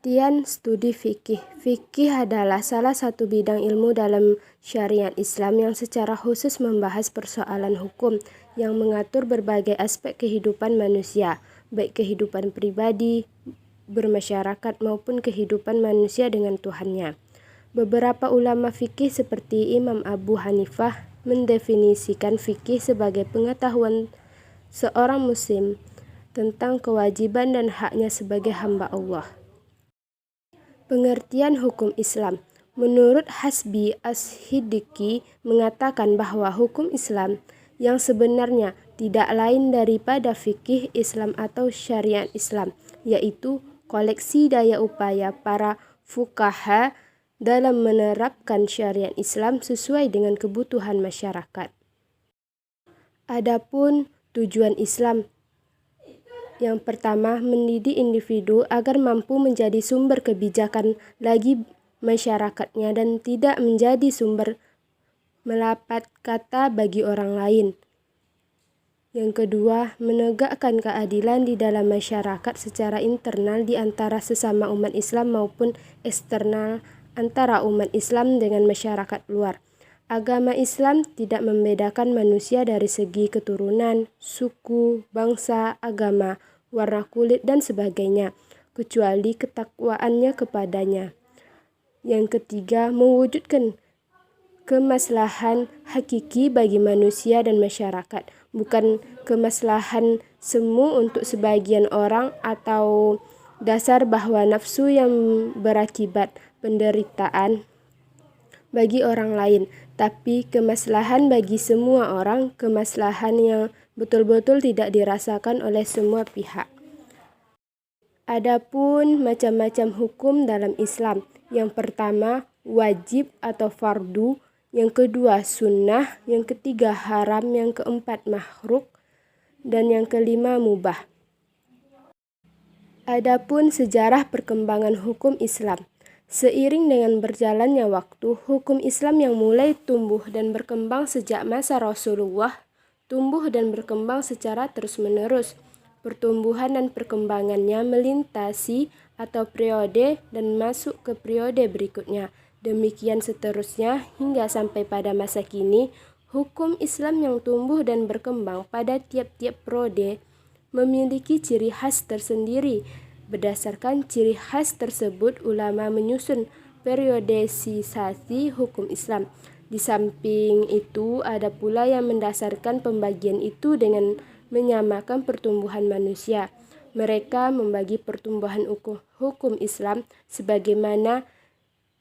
Pengertian studi fikih. Fikih adalah salah satu bidang ilmu dalam syariat Islam yang secara khusus membahas persoalan hukum yang mengatur berbagai aspek kehidupan manusia, baik kehidupan pribadi, bermasyarakat maupun kehidupan manusia dengan Tuhannya. Beberapa ulama fikih seperti Imam Abu Hanifah mendefinisikan fikih sebagai pengetahuan seorang muslim tentang kewajiban dan haknya sebagai hamba Allah. Pengertian hukum Islam. Menurut Hasbi As-Siddiqi mengatakan bahwa hukum Islam yang sebenarnya tidak lain daripada fikih Islam atau syariat Islam, yaitu koleksi daya upaya para fuqaha dalam menerapkan syariat Islam sesuai dengan kebutuhan masyarakat. Adapun tujuan Islam, yang pertama, mendidik individu agar mampu menjadi sumber kebijakan bagi masyarakatnya dan tidak menjadi sumber malapetaka bagi orang lain. Yang kedua, menegakkan keadilan di dalam masyarakat secara internal di antara sesama umat Islam maupun eksternal antara umat Islam dengan masyarakat luar. Agama Islam tidak membedakan manusia dari segi keturunan, suku, bangsa, agama, warna kulit, dan sebagainya, kecuali ketakwaannya kepadanya. Yang ketiga, mewujudkan kemaslahan hakiki bagi manusia dan masyarakat, bukan kemaslahan semu untuk sebagian orang atau dasar bahwa nafsu yang berakibat penderitaan bagi orang lain, tapi kemaslahan bagi semua orang, kemaslahan yang betul-betul tidak dirasakan oleh semua pihak. Adapun macam-macam hukum dalam Islam. Yang pertama, wajib atau fardu, yang kedua sunnah, yang ketiga haram, yang keempat makruh, dan yang kelima mubah. Adapun sejarah perkembangan hukum Islam. Seiring dengan berjalannya waktu, hukum Islam yang mulai tumbuh dan berkembang sejak masa Rasulullah tumbuh dan berkembang secara terus-menerus. Pertumbuhan dan perkembangannya melintasi atau periode dan masuk ke periode berikutnya. Demikian seterusnya hingga sampai pada masa kini, hukum Islam yang tumbuh dan berkembang pada tiap-tiap periode memiliki ciri khas tersendiri. Berdasarkan ciri khas tersebut, ulama menyusun periodisasi hukum Islam. Di samping itu, ada pula yang mendasarkan pembagian itu dengan menyamakan pertumbuhan manusia. Mereka membagi pertumbuhan hukum Islam sebagaimana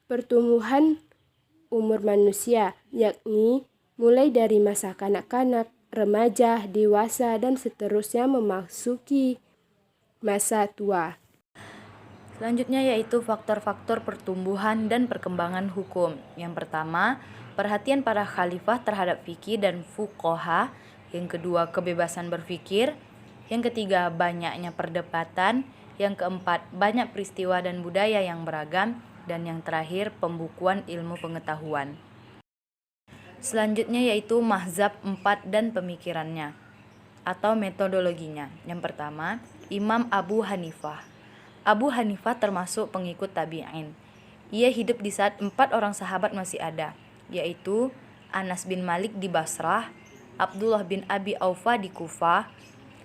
pertumbuhan umur manusia, yakni mulai dari masa kanak-kanak, remaja, dewasa, dan seterusnya memasuki masa tua. Selanjutnya yaitu faktor-faktor pertumbuhan dan perkembangan hukum. Yang pertama, perhatian para khalifah terhadap fikih dan fuqaha. Yang kedua, kebebasan berfikir. Yang ketiga, banyaknya perdebatan. Yang keempat, banyak peristiwa dan budaya yang beragam. Dan yang terakhir, pembukuan ilmu pengetahuan. Selanjutnya yaitu mazhab 4 dan pemikirannya atau metodologinya. Yang pertama, Imam Abu Hanifah. Abu Hanifah termasuk pengikut tabi'in. Ia hidup di saat 4 orang sahabat masih ada, yaitu Anas bin Malik di Basrah, Abdullah bin Abi Aufa di Kufah,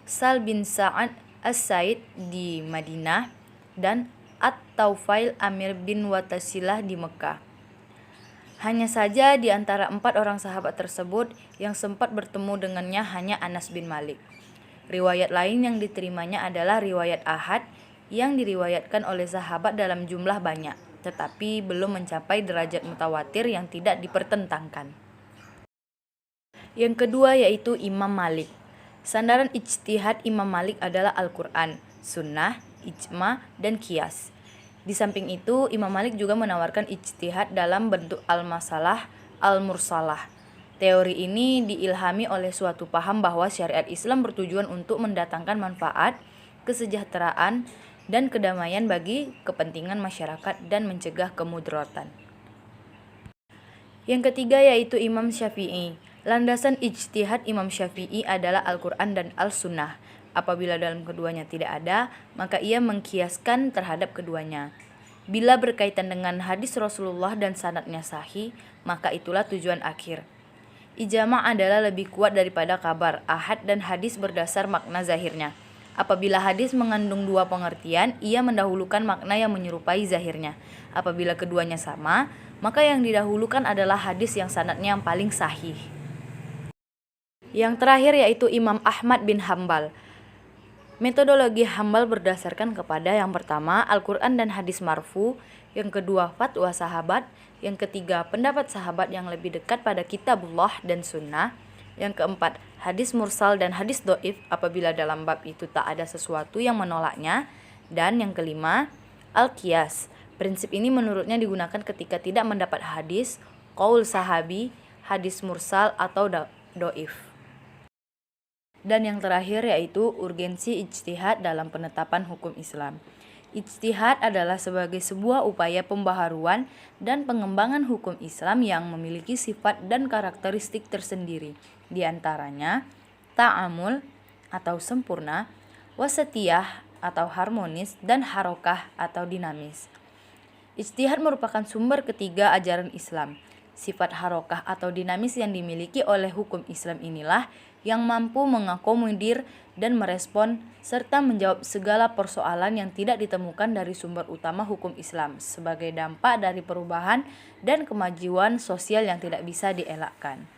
Sal bin Sa'ad As-Said di Madinah, dan At-Taufail Amir bin Watasilah di Mekah. Hanya saja di antara 4 orang sahabat tersebut yang sempat bertemu dengannya hanya Anas bin Malik. Riwayat lain yang diterimanya adalah riwayat ahad yang diriwayatkan oleh sahabat dalam jumlah banyak, tetapi belum mencapai derajat mutawatir yang tidak dipertentangkan. Yang kedua yaitu Imam Malik. Sandaran ijtihad Imam Malik adalah Al-Quran, Sunnah, Ijma, dan Qiyas. Di samping itu, Imam Malik juga menawarkan ijtihad dalam bentuk al-masalah, al-mursalah. Teori ini diilhami oleh suatu paham bahwa syariat Islam bertujuan untuk mendatangkan manfaat, kesejahteraan, dan kedamaian bagi kepentingan masyarakat dan mencegah kemudaratan. Yang ketiga yaitu Imam Syafi'i. Landasan ijtihad Imam Syafi'i adalah Al-Quran dan Al-Sunnah. Apabila dalam keduanya tidak ada, maka ia mengkiaskan terhadap keduanya. Bila berkaitan dengan hadis Rasulullah dan sanadnya sahih, maka itulah tujuan akhir. Ijma' adalah lebih kuat daripada kabar, ahad dan hadis berdasar makna zahirnya. Apabila hadis mengandung dua pengertian, ia mendahulukan makna yang menyerupai zahirnya. Apabila keduanya sama, maka yang didahulukan adalah hadis yang sanadnya yang paling sahih. Yang terakhir yaitu Imam Ahmad bin Hambal. Metodologi Hambal berdasarkan kepada yang pertama Al-Quran dan hadis marfu, yang kedua fatwa sahabat, yang ketiga pendapat sahabat yang lebih dekat pada kitabullah dan sunnah, yang keempat hadis mursal dan hadis do'if apabila dalam bab itu tak ada sesuatu yang menolaknya, dan yang kelima Al-Qiyas. Prinsip ini menurutnya digunakan ketika tidak mendapat hadis, qaul sahabi, hadis mursal atau do'if. Dan yang terakhir yaitu urgensi ijtihad dalam penetapan hukum Islam. Ijtihad adalah sebagai sebuah upaya pembaharuan dan pengembangan hukum Islam yang memiliki sifat dan karakteristik tersendiri. Di antaranya ta'amul atau sempurna, wasatiyah atau harmonis, dan harokah atau dinamis. Ijtihad merupakan sumber ketiga ajaran Islam. Sifat harokah atau dinamis yang dimiliki oleh hukum Islam inilah yang mampu mengakomodir dan merespon serta menjawab segala persoalan yang tidak ditemukan dari sumber utama hukum Islam sebagai dampak dari perubahan dan kemajuan sosial yang tidak bisa dielakkan.